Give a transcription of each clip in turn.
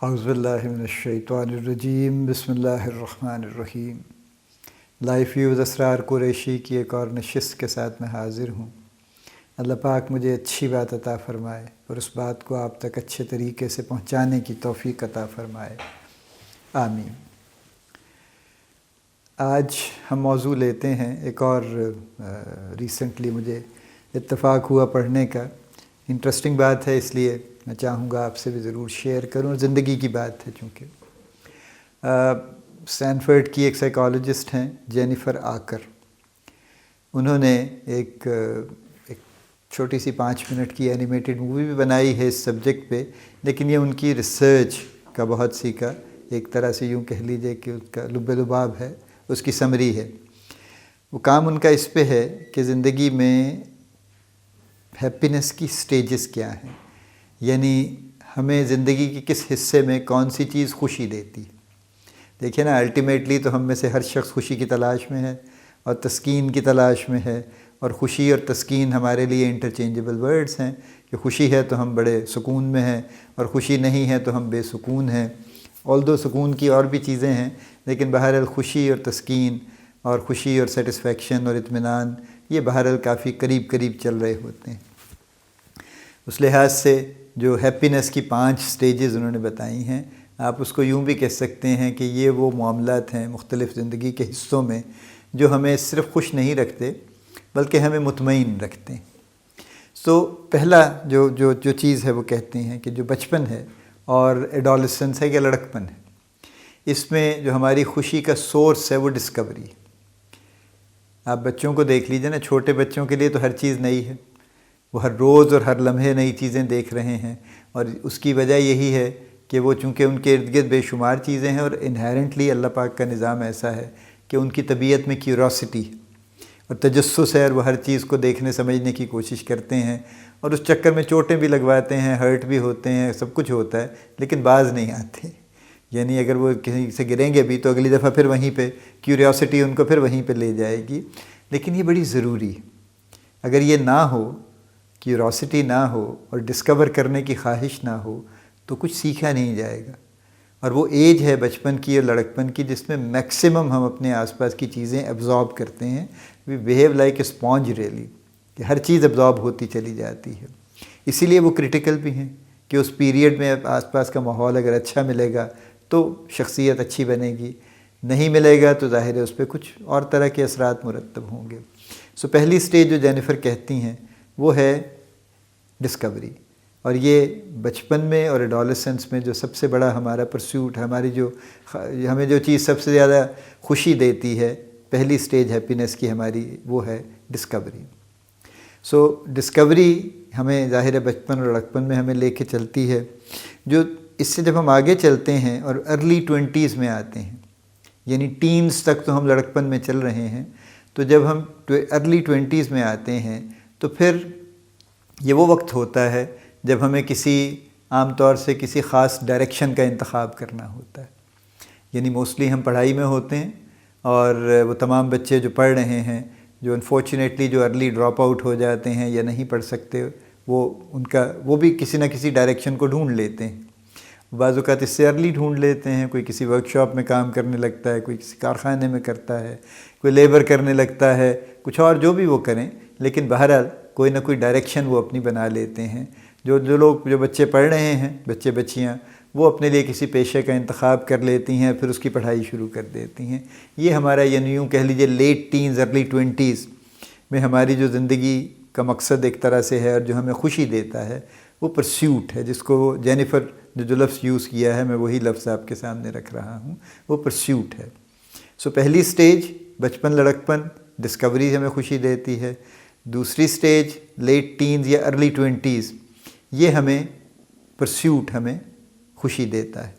اعوذ باللہ من الشیطان الرجیم، بسم اللہ الرحمن الرحیم۔ لائف ویوز اسرار قریشی کی ایک اور نشست کے ساتھ میں حاضر ہوں۔ اللہ پاک مجھے اچھی بات عطا فرمائے اور اس بات کو آپ تک اچھے طریقے سے پہنچانے کی توفیق عطا فرمائے، آمین۔ آج ہم موضوع لیتے ہیں ایک اور ریسنٹلی مجھے اتفاق ہوا پڑھنے کا، انٹرسٹنگ بات ہے، اس لیے میں چاہوں گا آپ سے بھی ضرور شیئر کروں، زندگی کی بات ہے چونکہ۔ سٹینفورڈ کی ایک سائیکالوجسٹ ہیں جینیفر آکر، انہوں نے ایک چھوٹی سی 5 منٹ کی اینیمیٹڈ مووی بھی بنائی ہے اس سبجیکٹ پہ، لیکن یہ ان کی ریسرچ کا بہت سی کا ایک طرح سے یوں کہہ لیجئے کہ اس کا لب لباب ہے، اس کی سمری ہے۔ وہ کام ان کا اس پہ ہے کہ زندگی میں ہیپینس کی سٹیجز کیا ہیں، یعنی ہمیں زندگی کے کس حصے میں کون سی چیز خوشی دیتی ہے۔ دیکھیں نا، الٹیمیٹلی تو ہم میں سے ہر شخص خوشی کی تلاش میں ہے اور تسکین کی تلاش میں ہے، اور خوشی اور تسکین ہمارے لیے انٹرچینجبل ورڈز ہیں کہ خوشی ہے تو ہم بڑے سکون میں ہیں اور خوشی نہیں ہے تو ہم بے سکون ہیں۔ آلدو سکون کی اور بھی چیزیں ہیں، لیکن بہرحال خوشی اور تسکین اور خوشی اور سیٹسفیکشن اور اطمینان یہ بہرحال کافی قریب قریب چل رہے ہوتے ہیں۔ اس لحاظ سے جو ہیپینس کی 5 سٹیجز انہوں نے بتائی ہیں، آپ اس کو یوں بھی کہہ سکتے ہیں کہ یہ وہ معاملات ہیں مختلف زندگی کے حصوں میں جو ہمیں صرف خوش نہیں رکھتے بلکہ ہمیں مطمئن رکھتے ہیں۔ تو پہلا جو چیز ہے وہ کہتے ہیں کہ جو بچپن ہے اور ایڈولسنس ہے یا لڑکپن ہے، اس میں جو ہماری خوشی کا سورس ہے وہ ڈسکوری ہے۔ آپ بچوں کو دیکھ لیجئے نا، چھوٹے بچوں کے لیے تو ہر چیز نئی ہے، وہ ہر روز اور ہر لمحے نئی چیزیں دیکھ رہے ہیں، اور اس کی وجہ یہی ہے کہ وہ چونکہ ان کے ارد گرد بے شمار چیزیں ہیں، اور انہیرنٹلی اللہ پاک کا نظام ایسا ہے کہ ان کی طبیعت میں کیوریوسٹی اور تجسس ہے، اور وہ ہر چیز کو دیکھنے سمجھنے کی کوشش کرتے ہیں، اور اس چکر میں چوٹیں بھی لگواتے ہیں، ہرٹ بھی ہوتے ہیں، سب کچھ ہوتا ہے، لیکن باز نہیں آتے۔ یعنی اگر وہ کہیں سے گریں گے بھی تو اگلی دفعہ پھر وہیں پہ کیوریوسٹی ان کو پھر وہیں پہ لے جائے گی۔ لیکن یہ بڑی ضروری ہے، اگر یہ نہ ہو، کیوریوسٹی نہ ہو اور ڈسکور کرنے کی خواہش نہ ہو تو کچھ سیکھا نہیں جائے گا۔ اور وہ ایج ہے بچپن کی اور لڑکپن کی جس میں میکسیمم ہم اپنے آس پاس کی چیزیں ایبزارب کرتے ہیں۔ We behave like a sponge really, کہ ہر چیز ایبزارب ہوتی چلی جاتی ہے۔ اسی لیے وہ کرٹیکل بھی ہیں کہ اس پیریڈ میں آس پاس کا ماحول اگر اچھا ملے گا تو شخصیت اچھی بنے گی، نہیں ملے گا تو ظاہر ہے اس پہ کچھ اور طرح کے اثرات مرتب ہوں گے۔ پہلی سٹیج جو جینیفر کہتی ہیں وہ ہے ڈسکوری، اور یہ بچپن میں اور ایڈولسنس میں جو سب سے بڑا ہمارا پرسیوٹ، ہمیں جو چیز سب سے زیادہ خوشی دیتی ہے، پہلی سٹیج ہیپینس کی ہماری، وہ ہے ڈسکوری۔ ڈسکوری ہمیں ظاہر ہے بچپن اور لڑکپن میں ہمیں لے کے چلتی ہے، جو اس سے جب ہم آگے چلتے ہیں اور ارلی 20s میں آتے ہیں، یعنی ٹینز تک تو ہم لڑکپن میں چل رہے ہیں، تو جب ہم ارلی 20s میں آتے ہیں تو پھر یہ وہ وقت ہوتا ہے جب ہمیں عام طور سے کسی خاص ڈائریکشن کا انتخاب کرنا ہوتا ہے۔ یعنی موسٹلی ہم پڑھائی میں ہوتے ہیں، اور وہ تمام بچے جو پڑھ رہے ہیں، جو انفارچونیٹلی جو ارلی ڈراپ آؤٹ ہو جاتے ہیں یا نہیں پڑھ سکتے، وہ بھی کسی نہ کسی ڈائریکشن کو ڈھونڈ لیتے ہیں۔ بعض اوقات اس سے ارلی ڈھونڈ لیتے ہیں، کوئی کسی ورکشاپ میں کام کرنے لگتا ہے، کوئی کسی کارخانے میں کرتا ہے، کوئی لیبر کرنے لگتا ہے، کچھ اور جو بھی وہ کریں، لیکن بہرحال کوئی نہ کوئی ڈائریکشن وہ اپنی بنا لیتے ہیں۔ جو بچے پڑھ رہے ہیں، بچے بچیاں، وہ اپنے لیے کسی پیشے کا انتخاب کر لیتی ہیں، پھر اس کی پڑھائی شروع کر دیتی ہیں۔ یہ ہمارا یعنی یوں کہہ لیجیے لیٹ ٹینز ارلی 20s میں ہماری جو زندگی کا مقصد ایک طرح سے ہے اور جو ہمیں خوشی دیتا ہے وہ پرسیوٹ ہے، جس کو جینیفر نے جو لفظ یوز کیا ہے، میں وہی لفظ آپ کے سامنے رکھ رہا ہوں، وہ پرسیوٹ ہے۔ پہلی سٹیج بچپن لڑکپن، ڈسکوری ہمیں خوشی دیتی ہے۔ دوسری سٹیج لیٹ ٹینز یا ارلی 20s، یہ ہمیں پرسیوٹ ہمیں خوشی دیتا ہے۔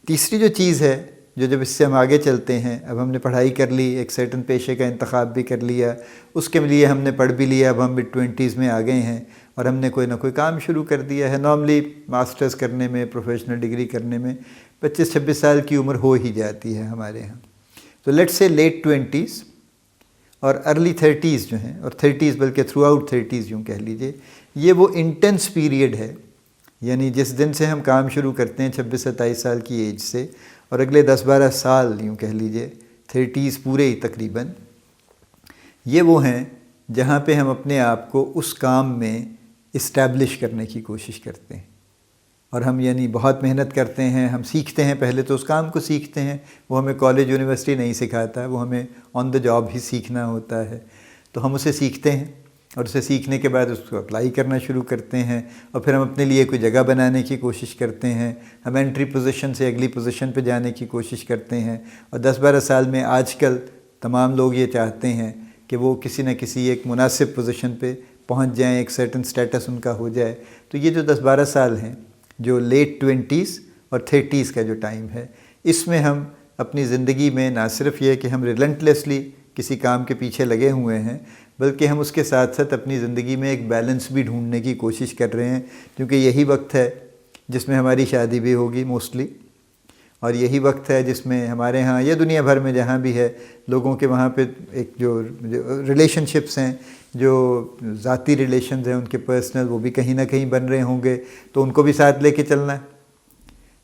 تیسری جو چیز ہے، جب اس سے ہم آگے چلتے ہیں، اب ہم نے پڑھائی کر لی، ایک سرٹن پیشے کا انتخاب بھی کر لیا، اس کے لیے ہم نے پڑھ بھی لیا، اب ہم mid 20s میں آ گئے ہیں اور ہم نے کوئی نہ کوئی کام شروع کر دیا ہے۔ نارملی ماسٹرز کرنے میں، پروفیشنل ڈگری کرنے میں 25-26 سال کی عمر ہو ہی جاتی ہے ہمارے ہاں۔ تو لیٹ سے لیٹ 20s اور ارلی 30s جو ہیں، اور 30s بلکہ تھرو آؤٹ 30s یوں کہہ لیجئے، یہ وہ انٹینس پیریڈ ہے، یعنی جس دن سے ہم کام شروع کرتے ہیں 26-27 سال کی ایج سے، اور اگلے 10-12 سال یوں کہہ لیجئے 30s پورے ہی تقریباً، یہ وہ ہیں جہاں پہ ہم اپنے آپ کو اس کام میں اسٹیبلش کرنے کی کوشش کرتے ہیں، اور ہم یعنی بہت محنت کرتے ہیں، ہم سیکھتے ہیں، پہلے تو اس کام کو سیکھتے ہیں، وہ ہمیں کالج یونیورسٹی نہیں سکھاتا، وہ ہمیں آن دا جاب ہی سیکھنا ہوتا ہے، تو ہم اسے سیکھتے ہیں، اور اسے سیکھنے کے بعد اس کو اپلائی کرنا شروع کرتے ہیں، اور پھر ہم اپنے لیے کوئی جگہ بنانے کی کوشش کرتے ہیں، ہم انٹری پوزیشن سے اگلی پوزیشن پہ جانے کی کوشش کرتے ہیں، اور 10-12 سال میں آج کل تمام لوگ یہ چاہتے ہیں کہ وہ کسی نہ کسی ایک مناسب پوزیشن پہ پہنچ جائیں، ایک سرٹن سٹیٹس ان کا ہو جائے۔ تو یہ جو 10-12 سال ہیں، جو لیٹ 20s اور 30s کا جو ٹائم ہے، اس میں ہم اپنی زندگی میں نہ صرف یہ کہ ہم ریلنٹلیسلی کسی کام کے پیچھے لگے ہوئے ہیں، بلکہ ہم اس کے ساتھ ساتھ اپنی زندگی میں ایک بیلنس بھی ڈھونڈنے کی کوشش کر رہے ہیں، کیونکہ یہی وقت ہے جس میں ہماری شادی بھی ہوگی موسٹلی، اور یہی وقت ہے جس میں ہمارے ہاں یا دنیا بھر میں جہاں بھی ہے، لوگوں کے وہاں پہ ایک جو ریلیشن شپس ہیں، جو ذاتی ریلیشنز ہیں ان کے پرسنل، وہ بھی کہیں نہ کہیں بن رہے ہوں گے، تو ان کو بھی ساتھ لے کے چلنا ہے۔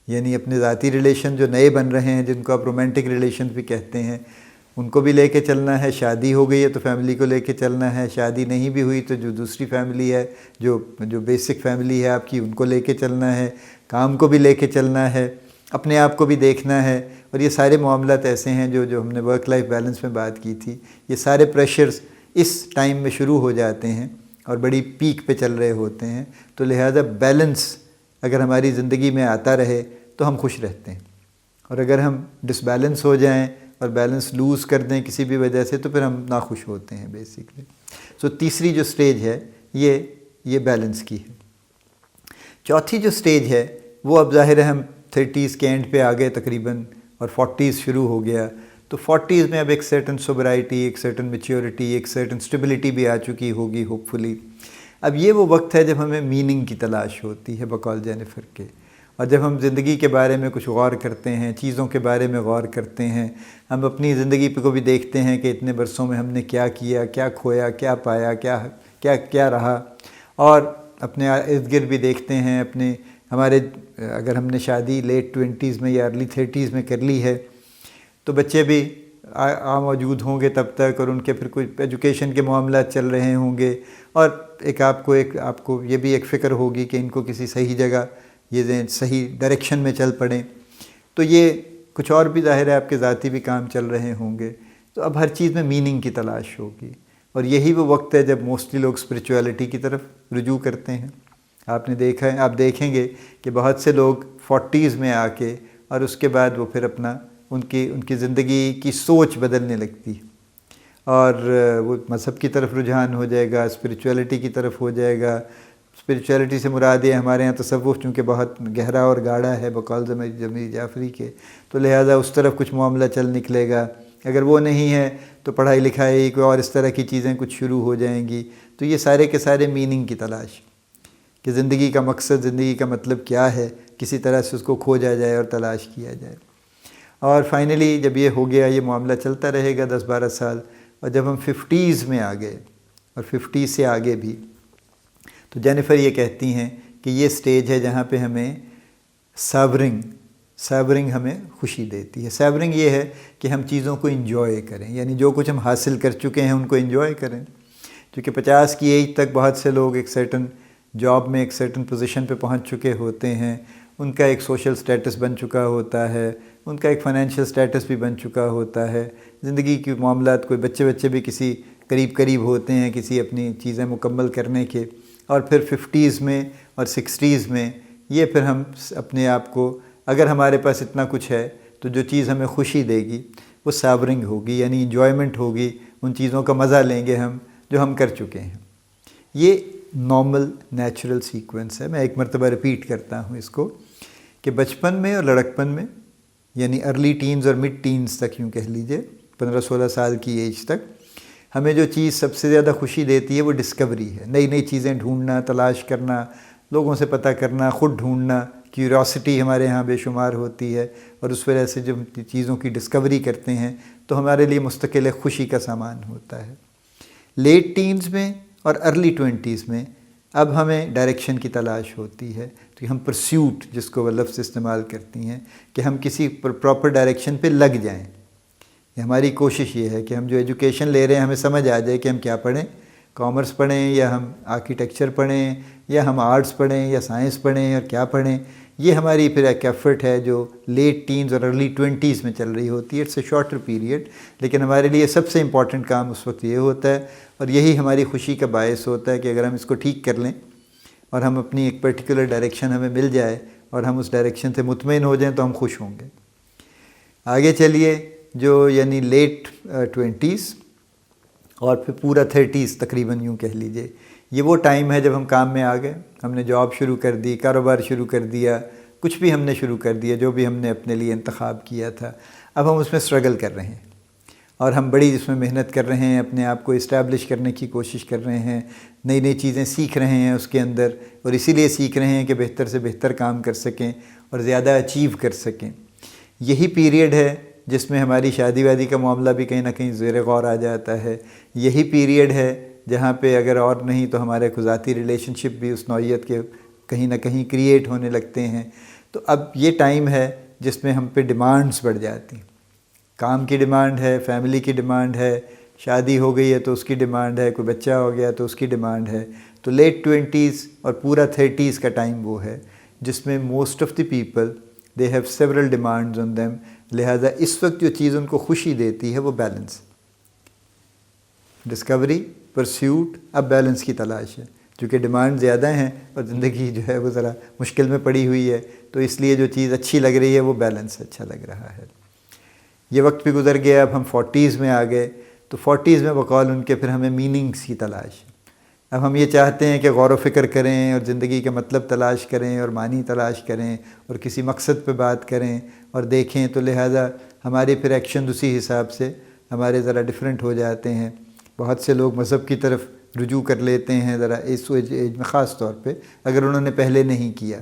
یعنی اپنے ذاتی ریلیشن جو نئے بن رہے ہیں، جن کو آپ رومانٹک ریلیشنز بھی کہتے ہیں، ان کو بھی لے کے چلنا ہے۔ شادی ہو گئی ہے تو فیملی کو لے کے چلنا ہے، شادی نہیں بھی ہوئی تو جو دوسری فیملی ہے، جو بیسک فیملی ہے آپ کی، ان کو لے کے چلنا ہے، کام کو بھی لے کے چلنا ہے، اپنے آپ کو بھی دیکھنا ہے، اور یہ سارے معاملات ایسے ہیں جو ہم نے ورک لائف بیلنس میں بات کی تھی، یہ سارے پریشرز اس ٹائم میں شروع ہو جاتے ہیں اور بڑی پیک پہ چل رہے ہوتے ہیں، تو لہذا بیلنس اگر ہماری زندگی میں آتا رہے تو ہم خوش رہتے ہیں، اور اگر ہم ڈس بیلنس ہو جائیں اور بیلنس لوز کر دیں کسی بھی وجہ سے، تو پھر ہم ناخوش ہوتے ہیں بیسکلی۔ سو تیسری جو سٹیج ہے یہ بیلنس کی ہے۔ چوتھی جو سٹیج ہے وہ اب ظاہر ہے ہم 30s کے اینڈ پہ آ گئے تقریباً، اور 40s شروع ہو گیا، تو 40s میں اب ایک سرٹن سوبرائٹی، ایک سرٹن میچیورٹی، ایک سرٹن اسٹیبلٹی بھی آ چکی ہوگی ہوپ فلی۔ اب یہ وہ وقت ہے جب ہمیں میننگ کی تلاش ہوتی ہے بقول جینیفر کے، اور جب ہم زندگی کے بارے میں کچھ غور کرتے ہیں، چیزوں کے بارے میں غور کرتے ہیں، ہم اپنی زندگی پہ کو بھی دیکھتے ہیں کہ اتنے برسوں میں ہم نے کیا کیا، کیا کھویا، کیا پایا، کیا رہا، اور اپنے ارد گرد بھی دیکھتے ہیں ہمارے اگر ہم نے شادی لیٹ 20s میں یا ارلی 30s میں کر لی ہے تو بچے بھی موجود ہوں گے تب تک، اور ان کے پھر کچھ ایجوکیشن کے معاملات چل رہے ہوں گے، اور آپ کو یہ بھی ایک فکر ہوگی کہ ان کو کسی صحیح جگہ، یہ صحیح ڈائریکشن میں چل پڑیں، تو یہ کچھ اور بھی ظاہر ہے آپ کے ذاتی بھی کام چل رہے ہوں گے، تو اب ہر چیز میں میننگ کی تلاش ہوگی، اور یہی وہ وقت ہے جب موسٹلی لوگ اسپریچویلٹی کی طرف رجوع کرتے ہیں۔ آپ دیکھیں گے کہ بہت سے لوگ 40s میں آ کے، اور اس کے بعد وہ پھر ان کی زندگی کی سوچ بدلنے لگتی ہے، اور وہ مذہب کی طرف رجحان ہو جائے گا، اسپریچویلٹی کی طرف ہو جائے گا۔ اسپریچویلٹی سے مراد ہے ہمارے ہاں تصوف چونکہ بہت گہرا اور گاڑھا ہے بقول جمیل جعفری کے، تو لہٰذا اس طرف کچھ معاملہ چل نکلے گا۔ اگر وہ نہیں ہے تو پڑھائی لکھائی کوئی اور اس طرح کی چیزیں کچھ شروع ہو جائیں گی، تو یہ سارے کے سارے میننگ کی تلاش، کہ زندگی کا مقصد، زندگی کا مطلب کیا ہے، کسی طرح سے اس کو کھوجا جائے اور تلاش کیا جائے۔ اور فائنلی جب یہ ہو گیا، یہ معاملہ چلتا رہے گا 10-12 سال، اور جب ہم 50s میں آ گئے، اور 50 سے آگے بھی، تو جینیفر یہ کہتی ہیں کہ یہ سٹیج ہے جہاں پہ ہمیں سیورنگ ہمیں خوشی دیتی ہے۔ سیورنگ یہ ہے کہ ہم چیزوں کو انجوائے کریں، یعنی جو کچھ ہم حاصل کر چکے ہیں ان کو انجوائے کریں، کیونکہ 50 کی ایج تک بہت سے لوگ ایک سرٹن جاب میں ایک سرٹن پوزیشن پہ پہنچ چکے ہوتے ہیں، ان کا ایک سوشل سٹیٹس بن چکا ہوتا ہے، ان کا ایک فائنینشیل سٹیٹس بھی بن چکا ہوتا ہے، زندگی کے معاملات، کوئی بچے بھی کسی قریب ہوتے ہیں کسی اپنی چیزیں مکمل کرنے کے، اور پھر 50s میں اور 60s میں یہ پھر ہم اپنے آپ کو، اگر ہمارے پاس اتنا کچھ ہے تو جو چیز ہمیں خوشی دے گی وہ سیورنگ ہوگی، یعنی انجوائمنٹ ہوگی، ان چیزوں کا مزہ لیں گے ہم جو ہم کر چکے ہیں۔ یہ نارمل نیچرل سیکوینس ہے۔ میں ایک مرتبہ ریپیٹ کرتا ہوں اس کو، کہ بچپن میں اور لڑکپن میں، یعنی ارلی ٹینز اور مڈ ٹینز تک یوں کہہ لیجئے، 15-16 سال کی ایج تک، ہمیں جو چیز سب سے زیادہ خوشی دیتی ہے وہ ڈسکوری ہے، نئی چیزیں ڈھونڈنا، تلاش کرنا، لوگوں سے پتہ کرنا، خود ڈھونڈنا، کیوریاسٹی ہمارے ہاں بے شمار ہوتی ہے، اور اس وجہ سے جب چیزوں کی ڈسکوری کرتے ہیں تو ہمارے لیے مستقل ایک خوشی کا سامان ہوتا ہے۔ لیٹ ٹینز میں اور ارلی 20s میں اب ہمیں ڈائریکشن کی تلاش ہوتی ہے، تو ہم پرسیوٹ جس کو وہ لفظ استعمال کرتی ہیں کہ ہم کسی پراپر ڈائریکشن پہ لگ جائیں. ہماری کوشش یہ ہے کہ ہم جو ایجوکیشن لے رہے ہیں ہمیں سمجھ آ جائے کہ ہم کیا پڑھیں، کامرس پڑھیں یا ہم آرکیٹیکچر پڑھیں یا ہم آرٹس پڑھیں یا سائنس پڑھیں اور کیا پڑھیں. یہ ہماری پھر ایک ایفرٹ ہے جو لیٹ ٹینز اور ارلی 20s میں چل رہی ہوتی ہے. اٹس اے شارٹر پیریڈ، لیکن ہمارے لیے سب سے امپورٹنٹ کام اس وقت یہ ہوتا ہے اور یہی ہماری خوشی کا باعث ہوتا ہے کہ اگر ہم اس کو ٹھیک کر لیں اور ہم اپنی ایک پرٹیکولر ڈائریکشن ہمیں مل جائے اور ہم اس ڈائریکشن سے مطمئن ہو جائیں تو ہم خوش ہوں گے. آگے چلیے، جو یعنی لیٹ 20s اور پھر پورا 30s تقریباً یوں کہہ لیجئے، یہ وہ ٹائم ہے جب ہم کام میں آ گئے، ہم نے جاب شروع کر دی، کاروبار شروع کر دیا، کچھ بھی ہم نے شروع کر دیا جو بھی ہم نے اپنے لیے انتخاب کیا تھا. اب ہم اس میں سٹرگل کر رہے ہیں اور ہم بڑی اس میں محنت کر رہے ہیں، اپنے آپ کو اسٹیبلش کرنے کی کوشش کر رہے ہیں، نئی نئی چیزیں سیکھ رہے ہیں اس کے اندر، اور اسی لیے سیکھ رہے ہیں کہ بہتر سے بہتر کام کر سکیں اور زیادہ اچیو کر سکیں. یہی پیریڈ ہے جس میں ہماری شادی وادی کا معاملہ بھی کہیں نہ کہیں زیر غور آ جاتا ہے. یہی پیریڈ ہے جہاں پہ اگر اور نہیں تو ہمارے کو ذاتی ریلیشن شپ بھی اس نوعیت کے کہیں نہ کہیں کریٹ ہونے لگتے ہیں. تو اب یہ ٹائم ہے جس میں ہم پہ ڈیمانڈز بڑھ جاتی ہیں. کام کی ڈیمانڈ ہے، فیملی کی ڈیمانڈ ہے، شادی ہو گئی ہے تو اس کی ڈیمانڈ ہے، کوئی بچہ ہو گیا تو اس کی ڈیمانڈ ہے. تو لیٹ 20s اور پورا 30s کا ٹائم وہ ہے جس میں most of the people they have several demands on them. لہٰذا اس وقت جو چیز ان کو خوشی دیتی ہے وہ بیلنس، ڈسکوری، پرسیوٹ. اب بیلنس کی تلاش ہے چونکہ ڈیمانڈ زیادہ ہیں اور زندگی جو ہے وہ ذرا مشکل میں پڑی ہوئی ہے، تو اس لیے جو چیز اچھی لگ رہی ہے وہ بیلنس اچھا لگ رہا ہے. یہ وقت بھی گزر گیا، اب ہم 40s میں آ گئے. تو 40s میں بقول ان کے پھر ہمیں میننگز کی تلاش ہے. اب ہم یہ چاہتے ہیں کہ غور و فکر کریں اور زندگی کا مطلب تلاش کریں اور معنی تلاش کریں اور کسی مقصد پہ بات کریں اور دیکھیں. تو لہٰذا ہمارے پھر ایکشن اسی حساب سے ہمارے ذرا ڈیفرنٹ ہو جاتے ہیں. بہت سے لوگ مذہب کی طرف رجوع کر لیتے ہیں ذرا اس ایج میں، خاص طور پہ اگر انہوں نے پہلے نہیں کیا،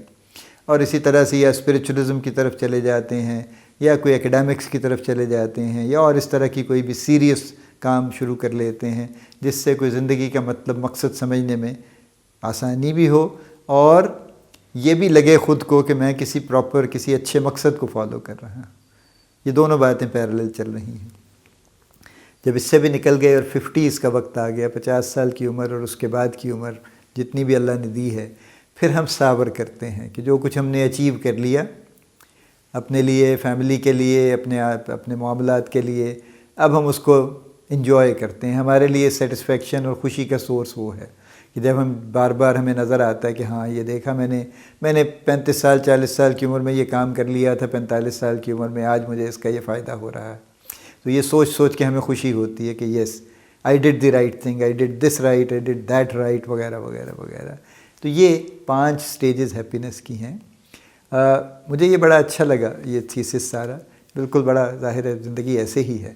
اور اسی طرح سے یا اسپریچولزم کی طرف چلے جاتے ہیں یا کوئی اکیڈیمکس کی طرف چلے جاتے ہیں یا اور اس طرح کی کوئی بھی سیریس کام شروع کر لیتے ہیں جس سے کوئی زندگی کا مطلب مقصد سمجھنے میں آسانی بھی ہو اور یہ بھی لگے خود کو کہ میں کسی پراپر کسی اچھے مقصد کو فالو کر رہا ہوں. یہ دونوں باتیں پیرالل چل رہی ہیں. جب اس سے بھی نکل گئے اور 50s کا وقت آ گیا، 50 سال کی عمر اور اس کے بعد کی عمر جتنی بھی اللہ نے دی ہے، پھر ہم صبر کرتے ہیں کہ جو کچھ ہم نے اچیو کر لیا اپنے لیے، فیملی کے لیے، اپنے معاملات کے لیے، اب ہم اس کو انجوائے کرتے ہیں. ہمارے لیے سیٹسفیکشن اور خوشی کا سورس وہ ہے کہ جب ہم بار بار ہمیں نظر آتا ہے کہ ہاں یہ دیکھا میں نے 35 سال 40 سال کی عمر میں یہ کام کر لیا تھا، 45 سال کی عمر میں آج مجھے اس کا یہ فائدہ ہو رہا ہے. تو یہ سوچ کے ہمیں خوشی ہوتی ہے کہ yes I did the right thing, I did this right, I did that right, وغیرہ وغیرہ وغیرہ. تو یہ 5 سٹیجز ہیپینس کی ہیں. مجھے یہ بڑا اچھا لگا یہ تھیسس سارا. بالکل بڑا ظاہر ہے زندگی ایسے ہی ہے.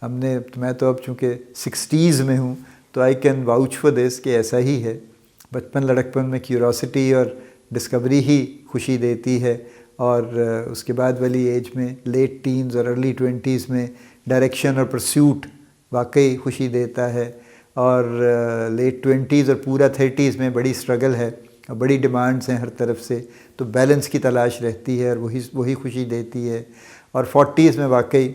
میں تو اب چونکہ 60s میں ہوں تو I can watch for this کہ ایسا ہی ہے. بچپن لڑکپن میں کیوروسٹی اور ڈسکوری ہی خوشی دیتی ہے، اور اس کے بعد والی ایج میں لیٹ ٹینز اور ارلی 20s میں ڈائریکشن اور پرسیوٹ واقعی خوشی دیتا ہے، اور لیٹ 20s اور پورا 30s میں بڑی سٹرگل ہے اور بڑی ڈیمانڈز ہیں ہر طرف سے، تو بیلنس کی تلاش رہتی ہے اور وہی خوشی دیتی ہے. اور 40s میں واقعی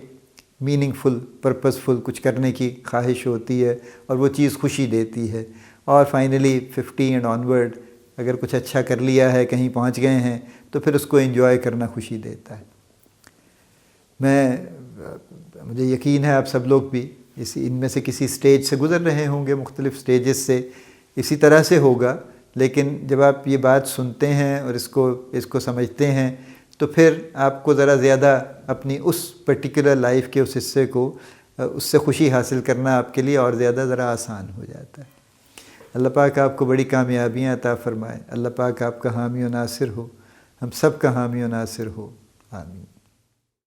میننگ فل، پرپز فل کچھ کرنے کی خواہش ہوتی ہے اور وہ چیز خوشی دیتی ہے. اور فائنلی 50 اینڈ آنورڈ اگر کچھ اچھا کر لیا ہے، کہیں پہنچ گئے ہیں، تو پھر اس کو انجوائے کرنا خوشی دیتا ہے. مجھے یقین ہے آپ سب لوگ بھی ان میں سے کسی سٹیج سے گزر رہے ہوں گے، مختلف سٹیجز سے. اسی طرح سے ہوگا، لیکن جب آپ یہ بات سنتے ہیں اور اس کو سمجھتے ہیں تو پھر آپ کو ذرا زیادہ اپنی اس پرٹیکولر لائف کے اس حصے کو، اس سے خوشی حاصل کرنا آپ کے لیے اور زیادہ ذرا آسان ہو جاتا ہے. اللہ پاک آپ کو بڑی کامیابیاں عطا فرمائے. اللہ پاک آپ کا حامی و ناصر ہو، ہم سب کا حامی و ناصر ہو. آمین.